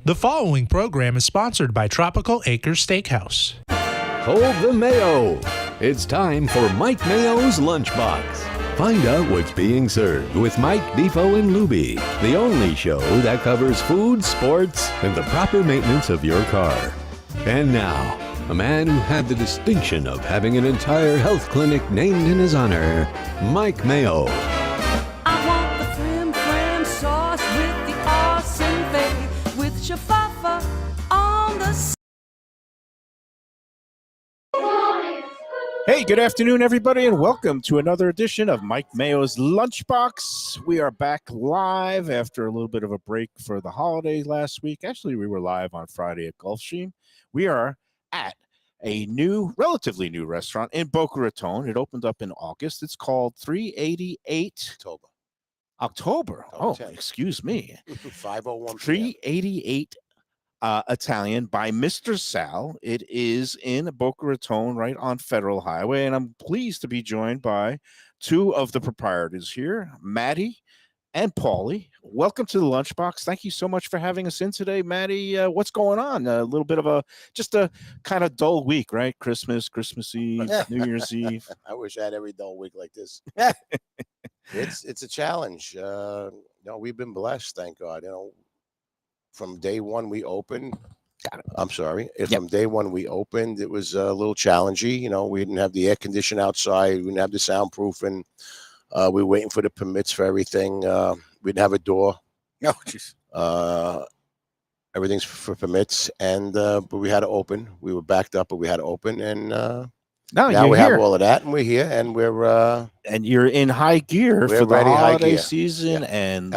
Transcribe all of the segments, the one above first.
The following program is sponsored by Tropical Acres Steakhouse. Hold the Mayo. It's time for Mike Mayo's Lunchbox. Find out what's being served with Mike, Defo, and Lubie, the only show that covers food, sports, and the proper maintenance of your car. And now, a man who had the distinction of having an entire health clinic named in his honor, Mike Mayo. I want the flim flam sauce with the awesome fave with shafafa on the Hey, good afternoon, everybody, and welcome to another edition of Mike Mayo's Lunchbox. We are back live after a little bit of a break for the holidays last week. Actually, we were live on Friday at Gulfstream. We are at a relatively new restaurant in Boca Raton. It opened up in August. It's called 388 October. Oh, excuse me. 5:01 388 Italian by Mr. Sal. It is in Boca Raton, right on Federal Highway, and I'm pleased to be joined by two of the proprietors here, Maddie and Paulie. Welcome to the Lunchbox. Thank you so much for having us in today, Maddie. What's going on? A little bit of a kind of dull week, right? Christmas Eve, New Year's Eve. I wish I had every dull week like this. It's a challenge. We've been blessed, thank God. From day one we opened. I'm sorry. From day one we opened, it was a little challenging. We didn't have the air condition outside. We didn't have the soundproofing. We were waiting for the permits for everything. We didn't have a door. Oh, jeez. Everything's for permits, and but we had to open. We were backed up, but we had to open, and now we have all of that, and we're here, and we're and you're in high gear for the holiday season and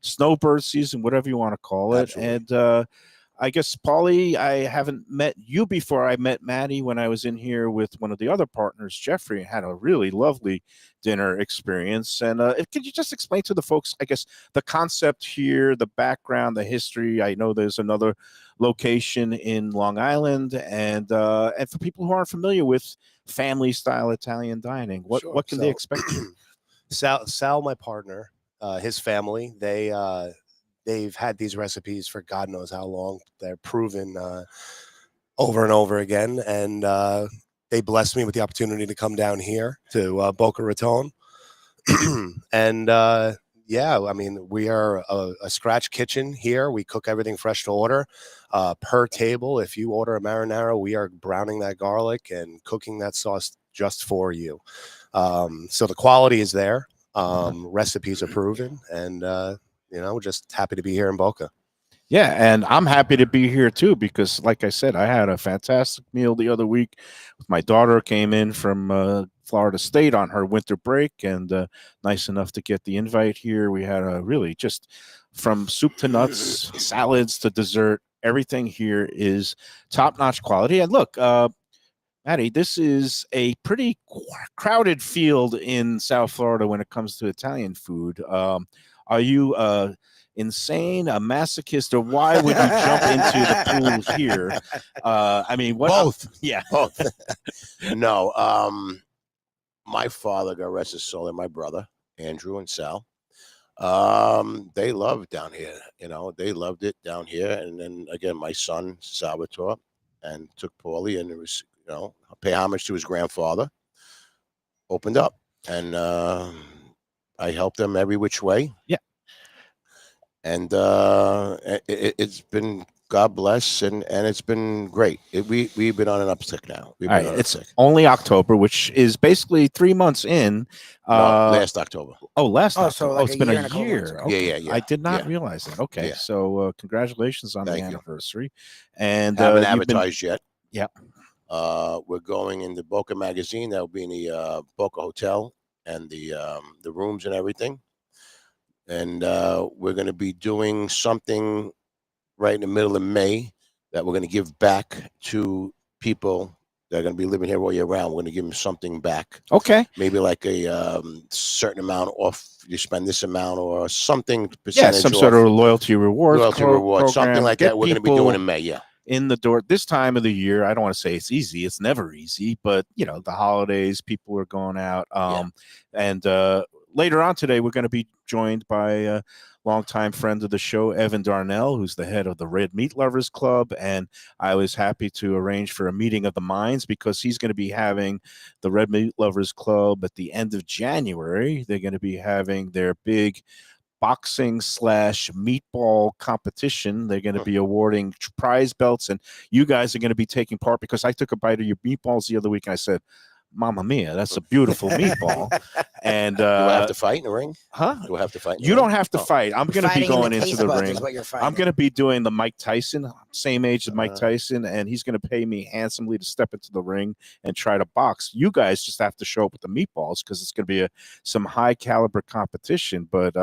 snowbird season, whatever you want to call it. Absolutely. And I guess, Paulie, I haven't met you before. I met Maddie when I was in here with one of the other partners, Jeffrey, and had a really lovely dinner experience. And could you just explain to the folks, I guess, the concept here, the background, the history? I know there's another location in Long Island, and for people who aren't familiar with family-style Italian dining, what can they expect? Sal, my partner, his family, they've had these recipes for God knows how long. They're proven over and over again, and they blessed me with the opportunity to come down here to Boca Raton. And we are a scratch kitchen here. We cook everything fresh to order per table. If you order a marinara, we are browning that garlic and cooking that sauce just for you. So the quality is there. Recipes are proven, and just happy to be here in Boca. Yeah, and I'm happy to be here too because, like I said, I had a fantastic meal the other week. My daughter came in from Florida State on her winter break, and nice enough to get the invite here. We had a really just from soup to nuts, salads to dessert. Everything here is top-notch quality. And look, Maddie, this is a pretty crowded field in South Florida when it comes to Italian food. Are you insane, a masochist, or why would you jump into the pool here? both. Yeah, both. No, my father, God rest his soul, and my brother Andrew and Sal, they loved down here. They loved it down here. And then again, my son Salvatore and took Paulie, and it was pay homage to his grandfather. Opened up, and I helped them every which way. Yeah. And it's been, God bless, and it's been great. We've been on an uptick now. It's only October, which is basically 3 months in. Last October. October. So like it's been a couple year. months. Okay. Yeah. I did not realize that. Okay, Yeah. so congratulations on the anniversary. And haven't advertised yet. Yeah. We're going in the Boca magazine. That will be in the Boca Hotel, and the rooms and everything. And we're going to be doing something right in the middle of May that we're going to give back to people that are going to be living here all year round. We're going to give them something back. Okay. Maybe like a certain amount off. You spend this amount or something percentage. Yeah, some sort of loyalty reward. Something like that. We're going to be doing in May. Yeah. In the door this time of the year. I don't want to say it's easy. It's never easy, but the holidays, people are going out. And later on today, we're going to be joined by a longtime friend of the show, Evan Darnell, who's the head of the Red Meat Lovers Club. And I was happy to arrange for a meeting of the minds because he's going to be having the Red Meat Lovers Club at the end of January. They're going to be having their big boxing / meatball competition. They're going to be awarding prize belts, and you guys are going to be taking part because I took a bite of your meatballs the other week and I said, Mamma mia, that's a beautiful meatball. And Do I have to fight in the ring? huh? Do I have to fight? In the You ring? don't have to fight. I'm going to be Fighting in going the into taste the buds ring. is what you're I'm fighting. going to be doing the Mike Tyson, same age as Mike Tyson, and he's going to pay me handsomely to step into the ring and try to box. You guys just have to show up with the meatballs because it's going to be some high caliber competition. But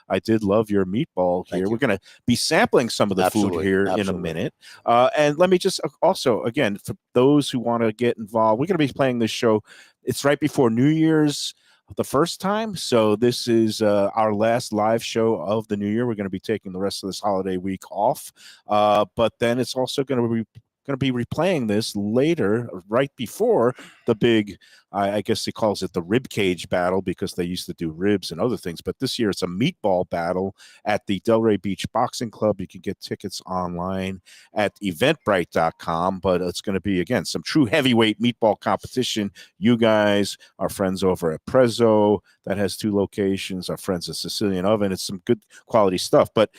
I did love your meatball here. We're going to be sampling some of the food here in a minute. And let me just also, again, for those who want to get involved, we're going to be playing this show. It's right before New Year's the first time. So this is our last live show of the new year. We're going to be taking the rest of this holiday week off. But then it's also going to be replaying this later, right before the big, I guess he calls it the rib cage battle because they used to do ribs and other things. But this year it's a meatball battle at the Delray Beach Boxing Club. You can get tickets online at eventbrite.com. But it's going to be, again, some true heavyweight meatball competition. You guys are friends over at Prezzo that has 2 locations, our friends at Sicilian Oven. It's some good quality stuff. But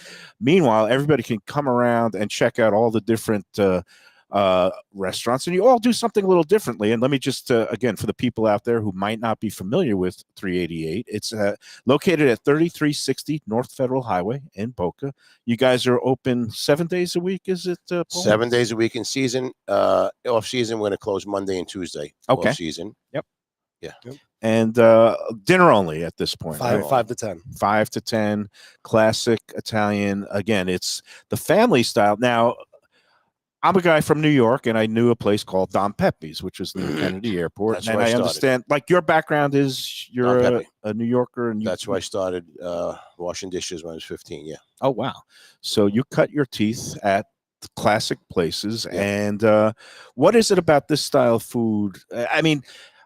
meanwhile, everybody can come around and check out all the different restaurants, and you all do something a little differently. And let me just again, for the people out there who might not be familiar with 388, it's located at 3360 North Federal Highway in Boca. You guys are open 7 days a week, is it, Paul? 7 days a week in season. Off season, we're going to close Monday and Tuesday. Okay. Off season. Yep. Yeah. Yep. And dinner only at this point. 5 to 10. 5 to 10, classic Italian. Again, it's the family style. Now, I'm a guy from New York, and I knew a place called Don Pepe's, which was near Kennedy Airport. That's and where I I started. understand, like, your background is you're a New Yorker. And That's where I started washing dishes when I was 15. Yeah. Oh, wow. So you cut your teeth at the classic places. Yeah. And what is it about this style of food? I mean,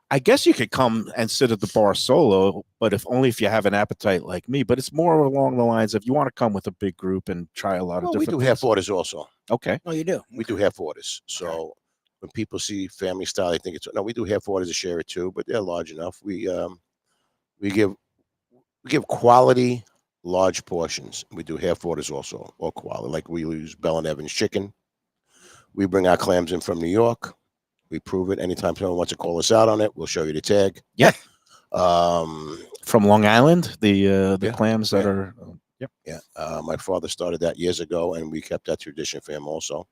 I guess you could come and sit at the bar solo, but only if you have an appetite like me. But it's more along the lines of you want to come with a big group and try a lot of We different do half orders also. Okay. Oh, you do? We do half orders. So when people see family style, they think it's no. We do half orders to share it too, but they're large enough. We give quality large portions. We do half orders also, or quality. Like we use Bell and Evans chicken. We bring our clams in from New York. We prove it. Anytime someone wants to call us out on it, we'll show you the tag. Yeah. Um, From Long Island, the yeah, clams that yeah. are. Yep. Yeah. My father started that years ago, and we kept that tradition for him also.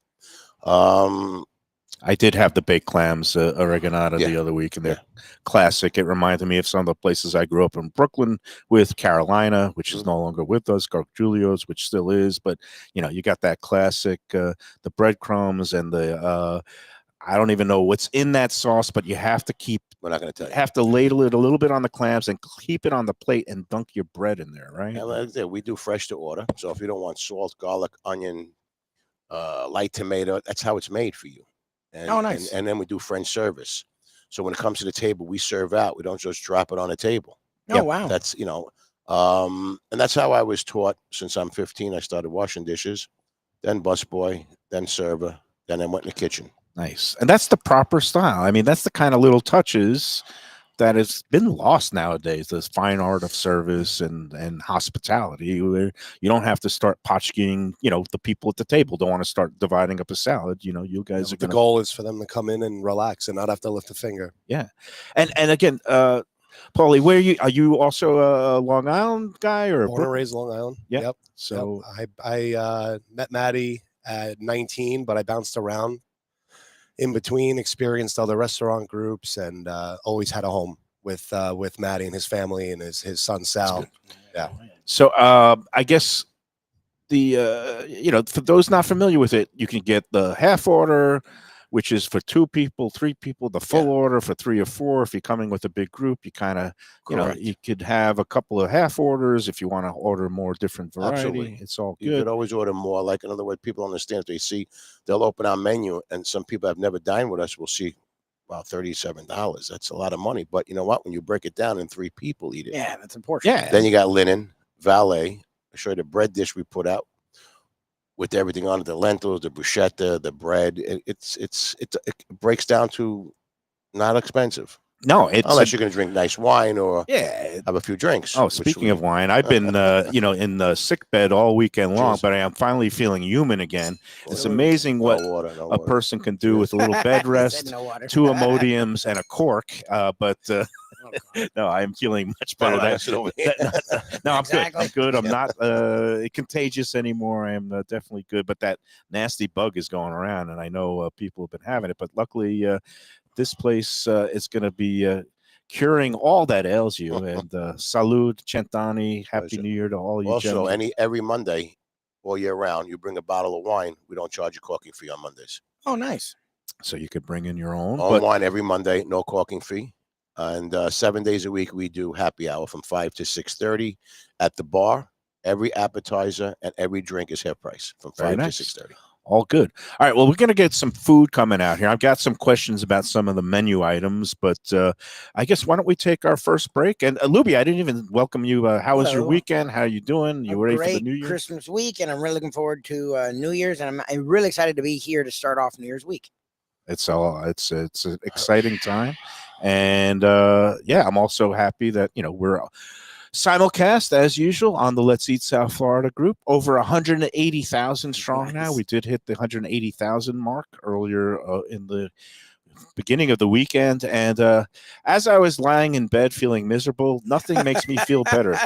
I did have the baked clams, oregonata, Yeah. the other week, and they're classic. It reminded me of some of the places I grew up in Brooklyn with, Carolina, which is no longer with us, Garth Julio's, which still is. But, you got that classic, the breadcrumbs and the I don't even know what's in that sauce, but you have to We're not going to tell you. have to ladle it a little bit on the clams and keep it on the plate and dunk your bread in there, right? And like I said, we do fresh to order. So if you don't want salt, garlic, onion, light tomato, that's how it's made for you. And, Oh, nice. And then we do French service. So when it comes to the table, we serve out. We don't just drop it on the table. Oh, wow. That's, and that's how I was taught since I'm 15. I started washing dishes, then busboy, then server, then I went in the kitchen. Nice. And that's the proper style. I mean, that's the kind of little touches that has been lost nowadays, this fine art of service and hospitality, where you don't have to start potchking, the people at the table don't want to start dividing up a salad. You guys are The goal is for them to come in and relax and not have to lift a finger. Yeah. And again, Paulie, are you also a Long Island guy or Born and raised Long Island. Yeah. Yep. So I met Maddie at 19, but I bounced around in between, experienced other restaurant groups, and always had a home with Maddie and his family and his son Sal. Yeah. So I guess for those not familiar with it, you can get the half order, which is for 2 people, 3 people, the full order for 3 or 4. If you're coming with a big group, you kind of, you could have a couple of half orders if you want to order more different variety. Absolutely. It's all You good. could always order more. Like, in other words, people understand if they see, they'll open our menu, and some people have never dined with us will see Wow, $37. That's a lot of money. But you know what? When you break it down and 3 people eat it, Yeah, that's important. Yeah. then you got linen, valet. I show you the bread dish we put out with everything on it: the lentils, the bruschetta, the bread. It breaks down to not expensive. No, it's Unless you're going to drink nice wine or yeah. have a few drinks. Oh, which speaking we- of wine, I've been, in the sick bed all weekend long, Cheers. but I am finally feeling human again. It's No amazing what water, no a water. person can do with a little bed He said rest, no water. 2 Imodiums, and a cork. But Oh, God. no, I am feeling much better. Better sit over here. No, I'm Exactly. good. I'm not contagious anymore. I am definitely good. But that nasty bug is going around, and I know people have been having it. But luckily, this place is going to be curing all that ails you. And salud, Centani, happy Pleasure. New Year to all you Also, gentlemen. every Monday, all year round, you bring a bottle of wine. We don't charge you corking fee on Mondays. Oh, nice. So you could bring in your own. Own But wine every Monday, no corking fee. And 7 days a week, we do happy hour from 5 to 6:30 at the bar. Every appetizer and every drink is half price from Very 5 nice. to 6:30. all good. All right. Well, we're going to get some food coming out here. I've got some questions about some of the menu items, but I guess why don't we take our first break? And Lubie, I didn't even welcome you. How was your Hello. weekend? How you doing? You A ready for the great New Year? Christmas week, and I'm really looking forward to New Year's, and I'm really excited to be here to start off New Year's week. It's an exciting time, and yeah, I'm also happy that we're simulcast as usual on the Let's Eat South Florida group. Over 180,000 strong now. Nice. We did hit the 180,000 mark earlier in the beginning of the weekend, and as I was lying in bed feeling miserable, nothing makes me feel better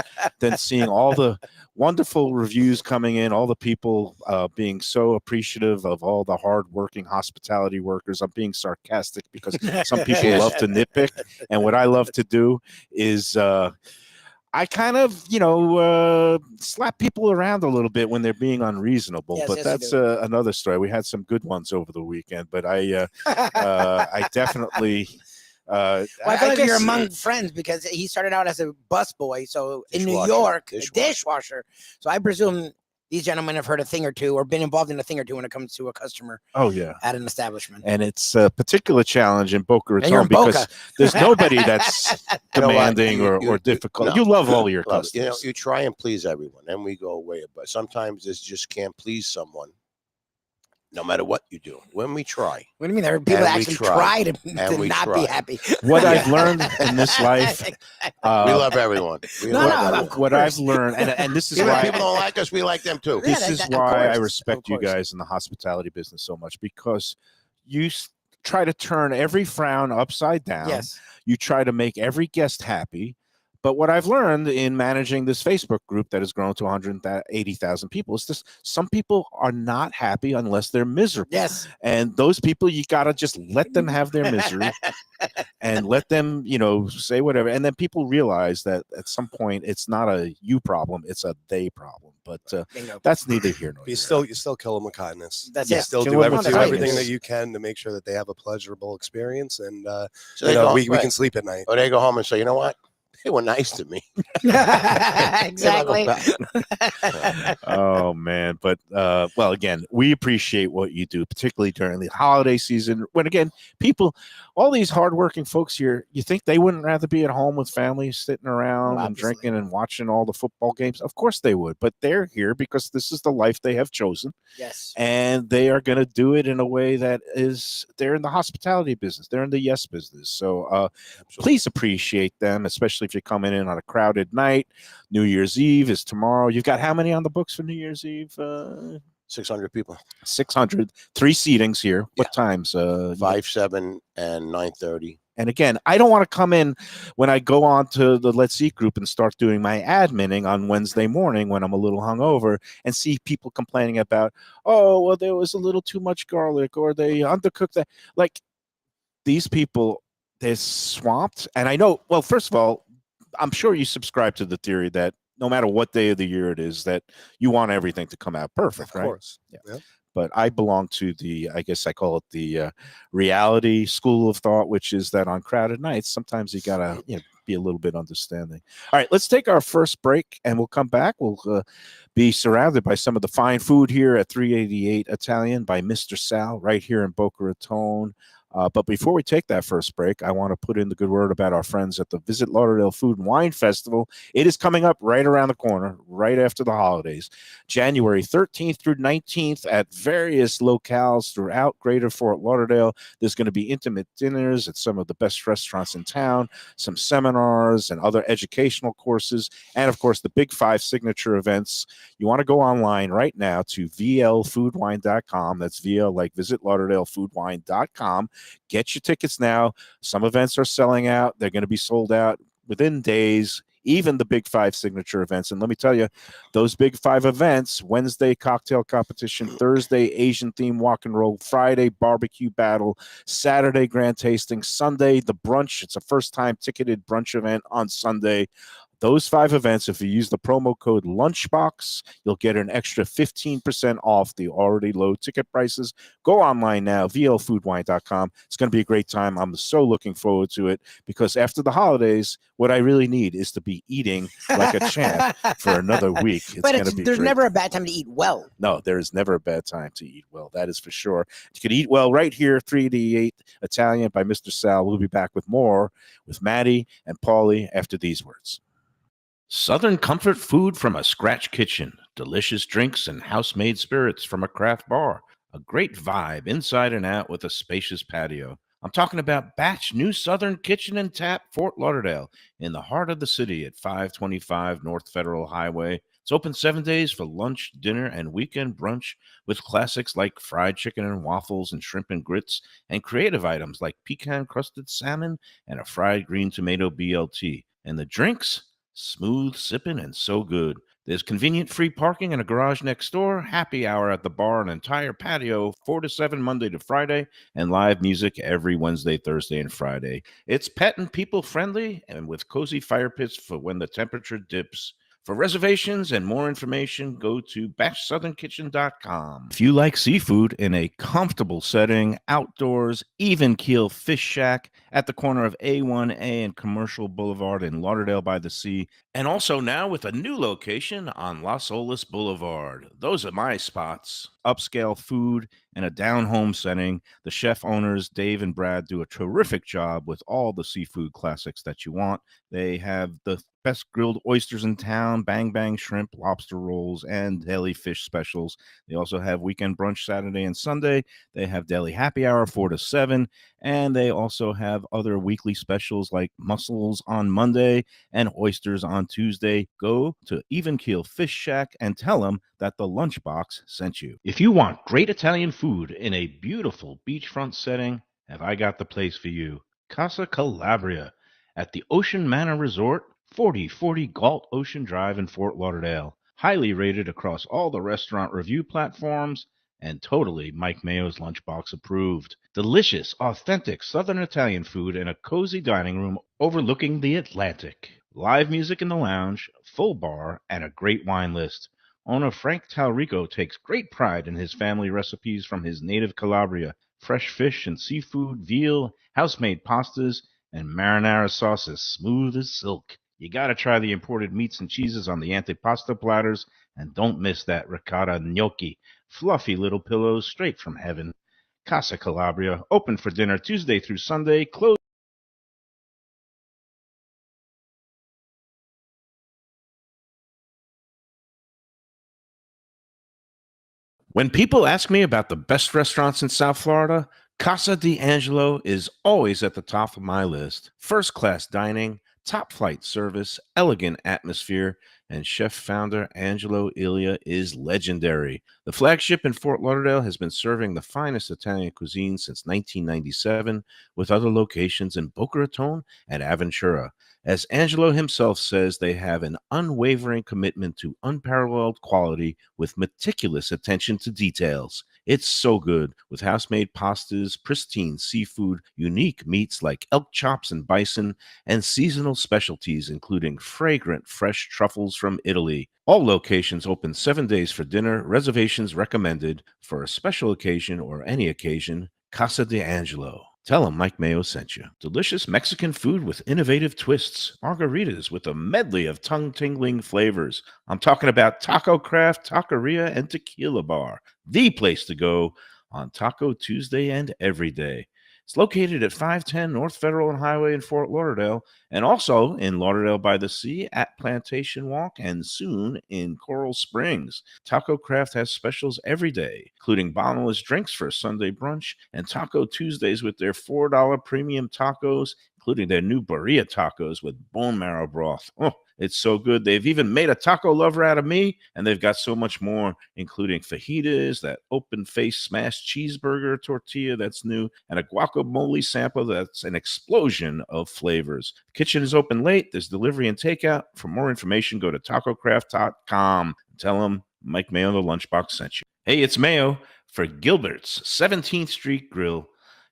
than seeing all the wonderful reviews coming in, all the people being so appreciative of all the hard-working hospitality workers. I'm being sarcastic because some people Yes. love to nitpick, and what I love to do is I kind of, slap people around a little bit when they're being unreasonable. Yes, but yes, you that's do. another story. We had some good ones over the weekend, but I definitely. Well, I feel like you're guess- among friends because he started out as a busboy, so in New Dishwasher. York, a Dishwasher. dishwasher. So I presume these gentlemen have heard a thing or two or been involved in a thing or two when it comes to a customer Oh yeah, at an establishment. and it's a particular challenge in Boca And you're Raton in because Boca. there's nobody that's You know what? demanding or You- difficult. no. You love all your Love it. customers. You try and please everyone, and we go away. But sometimes it just can't please someone, no matter what you do. When we try, What do you mean? There are people that And we actually try. try to And we not try. be happy. What Yeah. I've learned in this life, we uh, love everyone. We No, love no, of everyone. what I've course. learned, and this is Even if why people don't like us, we like them too. Yeah, this is of why I course, respect of you course. guys in the hospitality business so much, because you try to turn every frown upside down. Yes. You try to make every guest happy. But what I've learned in managing this Facebook group that has grown to 180,000 people is this: some people are not happy unless they're miserable. Yes. And those people, you got to just let them have their misery and let them, say whatever. And then people realize that at some point it's not a you problem, it's a they problem. But Bingo. that's neither here nor You there. still kill them with kindness. That's You it. still Kill do, 'em with everything kindness. that you can to make sure that they have a pleasurable experience, and So they go, we right. can sleep at night. Or they go home and say, you know what? They were nice to me. Exactly. Oh man, but well, again, we appreciate what you do, particularly during the holiday season, when again people, all these hardworking folks here, you think they wouldn't rather be at home with families sitting around Well, and obviously. drinking and watching all the football games? Of course they would, but they're here because this is the life they have chosen, Yes. and they are going to do it in a way that is, they're in the hospitality business, they're in the yes business. So please appreciate them, especially if you're coming in on a crowded night. New Year's Eve is tomorrow. You've got how many on the books for New Year's Eve? 600 people. 600. 3 seatings here. What times? 5, 7, and 9:30. And again, I don't want to come in when I go on to the Let's Eat group and start doing my adminning on Wednesday morning when I'm a little hungover and see people complaining about, oh, well, there was a little too much garlic or they undercooked that. Like, these people, they're swamped. And I know, well, first of all, I'm sure you subscribe to the theory that no matter what day of the year it is, that you want everything to come out perfect, Of right? course. Yeah. Yeah. But I belong to the, I guess I call it the reality school of thought, which is that on crowded nights, sometimes you gotta be a little bit understanding. All right, let's take our first break, and we'll come back. We'll be surrounded by some of the fine food here at 388 Italian by Mr. Sal, right here in Boca Raton. But before we take that first break, I want to put in the good word about our friends at the Visit Lauderdale Food and Wine Festival. It is coming up right around the corner, right after the holidays, January 13th through 19th at various locales throughout Greater Fort Lauderdale. There's going to be intimate dinners at some of the best restaurants in town, some seminars and other educational courses, and of course the Big Five signature events. You want to go online right now to vlfoodwine.com. That's VL like Visit Lauderdale Foodwine.com. Get your tickets now. Some events are selling out. They're going to be sold out within days, even the Big Five signature events. And let me tell you, those Big Five events, Wednesday, cocktail competition, Thursday, Asian theme walk and roll, Friday, barbecue battle, Saturday, grand tasting, Sunday, the brunch. It's a first-time ticketed brunch event on Sunday. Those 5 events, if you use the promo code Lunchbox, you'll get an extra 15% off the already low ticket prices. Go online now, vlfoodwine.com. It's going to be a great time. I'm so looking forward to it because after the holidays, what I really need is to be eating like a champ for another week. There's never a bad time to eat well. No, there is never a bad time to eat well. That is for sure. You can eat well right here, 388 Italian by Mr. Sal. We'll be back with more with Maddie and Paulie after these words. Southern comfort food from a scratch kitchen, delicious drinks and house-made spirits from a craft bar, a great vibe inside and out with a spacious patio. I'm talking about Batch New Southern Kitchen and Tap, Fort Lauderdale, in the heart of the city at 525 North Federal Highway. It's open 7 days for lunch, dinner, and weekend brunch with classics like fried chicken and waffles and shrimp and grits, and creative items like pecan-crusted salmon and a fried green tomato BLT. And the drinks? Smooth sipping and so good. There's convenient free parking and a garage next door, happy hour at the bar, an entire patio, 4 to 7 Monday to Friday, and live music every Wednesday, Thursday, and Friday. It's pet and people friendly and with cozy fire pits for when the temperature dips. For reservations and more information, go to batchsouthernkitchen.com. If you like seafood in a comfortable setting, outdoors, even keel fish shack at the corner of A1A and Commercial Boulevard in Lauderdale by the Sea, and also now with a new location on Las Olas Boulevard. Those are my spots. Upscale food and a down-home setting. The chef owners, Dave and Brad, do a terrific job with all the seafood classics that you want. They have the best grilled oysters in town, bang bang shrimp, lobster rolls, and deli fish specials. They also have weekend brunch Saturday and Sunday. They have deli happy hour 4 to 7, and they also have other weekly specials like mussels on Monday and oysters on Tuesday. Go to Even Keel Fish Shack and tell them that the Lunchbox sent you. If you want great Italian food in a beautiful beachfront setting, have I got the place for you. Casa Calabria at the Ocean Manor Resort, 4040 Galt Ocean Drive in Fort Lauderdale. Highly rated across all the restaurant review platforms and totally Mike Mayo's Lunchbox approved. Delicious, authentic Southern Italian food in a cozy dining room overlooking the Atlantic. Live music in the lounge, full bar, and a great wine list. Owner Frank Talrico takes great pride in his family recipes from his native Calabria. Fresh fish and seafood, veal, house-made pastas, and marinara sauces smooth as silk. You gotta try the imported meats and cheeses on the antipasta platters, and don't miss that ricotta gnocchi. Fluffy little pillows straight from heaven. Casa Calabria, open for dinner Tuesday through Sunday, closed. When people ask me about the best restaurants in South Florida, Casa D'Angelo is always at the top of my list. First-class dining, top-flight service, elegant atmosphere, and chef-founder Angelo Ilia is legendary. The flagship in Fort Lauderdale has been serving the finest Italian cuisine since 1997, with other locations in Boca Raton and Aventura. As Angelo himself says, they have an unwavering commitment to unparalleled quality with meticulous attention to details. It's so good, with house-made pastas, pristine seafood, unique meats like elk chops and bison, and seasonal specialties including fragrant fresh truffles from Italy. All locations open 7 days for dinner. Reservations recommended. For a special occasion or any occasion, Casa D'Angelo. Tell them Mike Mayo sent you. Delicious Mexican food with innovative twists. Margaritas with a medley of tongue-tingling flavors. I'm talking about Taco Craft, Taqueria, and Tequila Bar. The place to go on Taco Tuesday and every day. It's located at 510 North Federal and Highway in Fort Lauderdale, and also in Lauderdale by the Sea at Plantation Walk, and soon in Coral Springs. Taco Craft has specials every day, including bottomless drinks for a Sunday brunch and Taco Tuesdays with their $4 premium tacos, including their new burrito tacos with bone marrow broth. Oh, it's so good. They've even made a taco lover out of me, and they've got so much more, including fajitas, that open-face smashed cheeseburger tortilla that's new, and a guacamole sample that's an explosion of flavors. The kitchen is open late. There's delivery and takeout. For more information, go to tacocraft.com. Tell them Mike Mayo, the Lunchbox, sent you. Hey, it's Mayo for Gilbert's 17th Street Grill.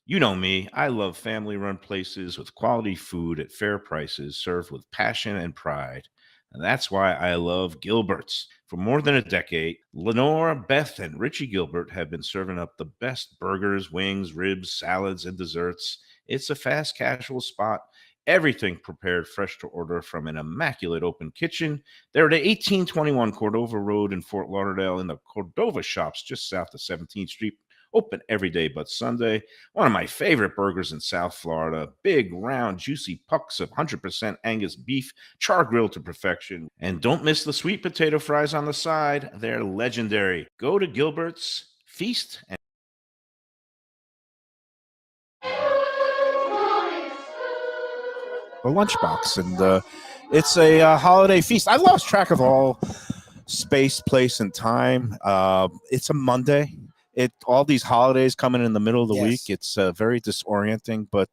You know me, I love family-run places with quality food at fair prices served with passion and pride. And that's why I love Gilbert's. For more than a decade, Lenore, Beth, and Richie Gilbert have been serving up the best burgers, wings, ribs, salads, and desserts. It's a fast casual spot. Everything prepared fresh to order from an immaculate open kitchen. They're at 1821 Cordova Road in Fort Lauderdale in the Cordova Shops just south of 17th Street. Open every day but Sunday. One of my favorite burgers in South Florida. Big, round, juicy pucks of 100% Angus beef, char grilled to perfection. And don't miss the sweet potato fries on the side. They're legendary. Go to Gilbert's, feast, and the Lunchbox. And it's a holiday feast. I lost track of all space, place, and time. It's a Monday. All these holidays coming in the middle of the week, it's very disorienting, but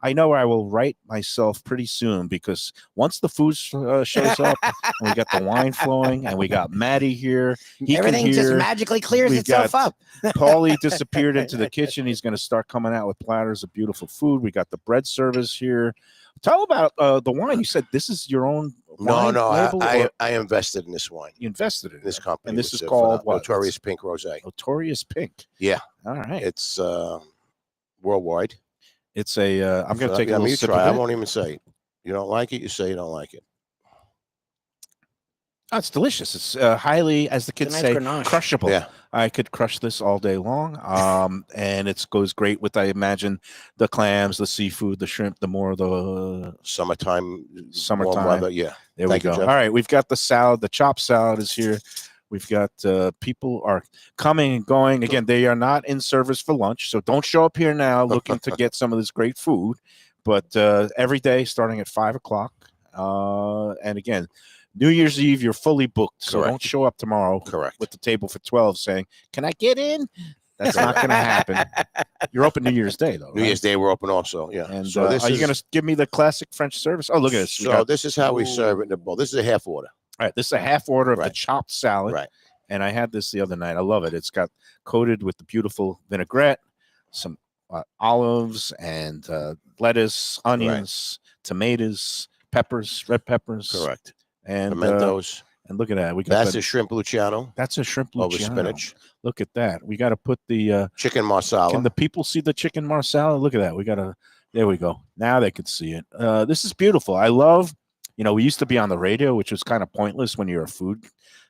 I know I will right myself pretty soon, because once the food shows up and we got the wine flowing and we got Maddie here, Everything just magically clears itself up. Paulie disappeared into the kitchen. He's going to start coming out with platters of beautiful food. We got the bread service here. Tell about the wine. You said this is your own wine label? I invested in this wine. You invested in this company. And this is called what? Notorious Pink Rosé. Notorious Pink. Yeah. All right. It's worldwide. It's a. I'm going to take a little sip try. of I it. won't even say it. You don't like it, you say you don't like it. Oh, it's delicious. It's highly, as the kids say, crushable. Yeah. I could crush this all day long. And it goes great with, I imagine, the clams, the seafood, the shrimp, the more the summertime warm weather. Yeah. There we go. All right. We've got the salad. The chopped salad is here. We've got people are coming and going. Again, they are not in service for lunch. So don't show up here now looking to get some of this great food. But every day starting at 5 o'clock. And again, New Year's Eve, you're fully booked. So don't show up tomorrow with the table for 12 saying, "Can I get in?" That's not going to happen. You're open New Year's Day, though. New Year's Day, we're open also. Yeah. And so are you going to give me the classic French service? Oh, look at this. So this is how we serve it in the bowl. This is a half order. All right. This is a half order of the chopped salad. Right. And I had this the other night. I love it. It's got coated with the beautiful vinaigrette, some olives and lettuce, onions, tomatoes, peppers, red peppers. Correct. And pimentos. And look at that. We got that's a shrimp luciano. That's a shrimp luciano. Over spinach. Look at that. We got to put the chicken marsala. Can the people see the chicken marsala? Look at that. We got to. There we go. Now they can see it. This is beautiful. I love. We used to be on the radio, which was kind of pointless when you're a food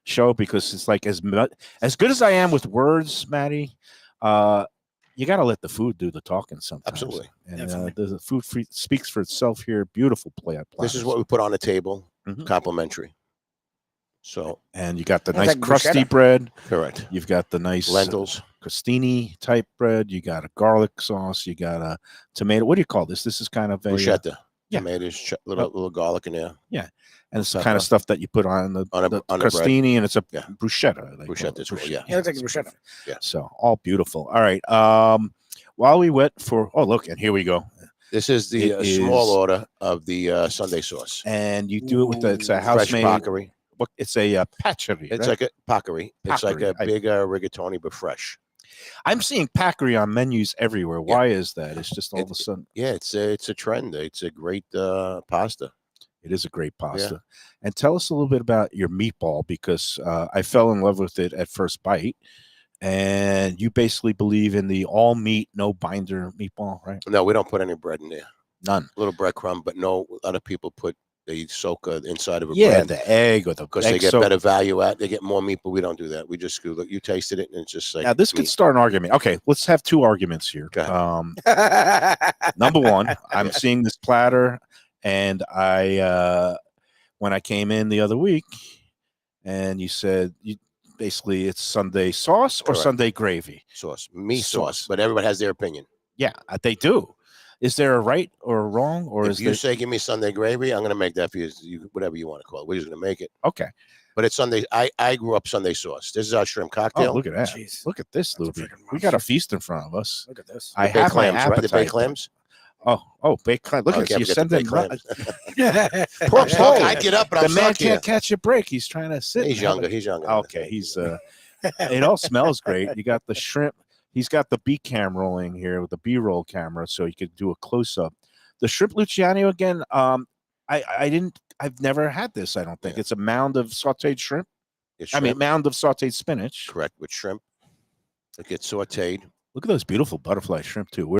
show, because it's like as good as I am with words, Maddie. You got to let the food do the talking sometimes. Absolutely. And the food speaks for itself here. Beautiful play. This is what we put on the table. Complimentary. So, and you got the nice crusty bread. Correct. You've got the nice lentils, crostini type bread. You got a garlic sauce. You got a tomato. What do you call this? This is kind of a bruschetta. Tomatoes, little garlic in there. Yeah, and it's the kind of stuff that you put on the crostini, and it's a bruschetta. Bruschetta as well. Yeah, it looks like a bruschetta. Yeah. So all beautiful. All right. While we wait for look, and here we go. This is the small order of the Sunday sauce, and you do it with it's a house made packery. It's a pacchery. It's like a packery. It's like a big rigatoni, but fresh. I'm seeing packery on menus everywhere. Why is that? It's just all of a sudden. Yeah, it's a trend. It's a great pasta. It is a great pasta. Yeah. And tell us a little bit about your meatball, because I fell in love with it at first bite. And you basically believe in the all meat, no binder meatball, right? No, we don't put any bread in there. None. A little breadcrumb, but no. A lot of people put they soak inside of a Yeah, bread the egg or the because egg they get soak. better value at. They get more meat, but we don't do that. We just go, look, you tasted it, and it's just like Now this could meat. start an argument. Okay, let's have two arguments here. Go Number one, I'm seeing this platter, and I when I came in the other week, and you said basically it's Sunday sauce or Correct. Sunday gravy. sauce, meat Sauce. sauce, but everybody has their opinion. Yeah, they do. Is there a right or a wrong, or If is you there say give me Sunday gravy, I'm going to make that for you, whatever you want to call it. We're just going to make it. okay? But it's Sunday. I grew up Sunday sauce. This is our shrimp Oh, cocktail. look at that! Jeez. Look at this, That's a Lubie. freaking We got a monster. feast in front of us. Look at this. I Baked have my clams, right? The appetite. baked clams. Oh, baked clams. Look Oh, at can't you forget the sending. baked clams. Poor I'm stuck. Paul. I'd get up, but The I'm man stuck here. can't catch a break. He's trying to sit. He's and have younger. a- He's younger. Okay, he's it all smells great. You got the shrimp. He's got the B cam rolling here with the B-roll camera, so you could do a close up. The shrimp luciano again. I've never had this. I don't think Yeah. it's a mound of sautéed shrimp. It's I mean, shrimp, mound of sautéed spinach. correct, with shrimp. It gets sauteed. Look at those beautiful butterfly shrimp too.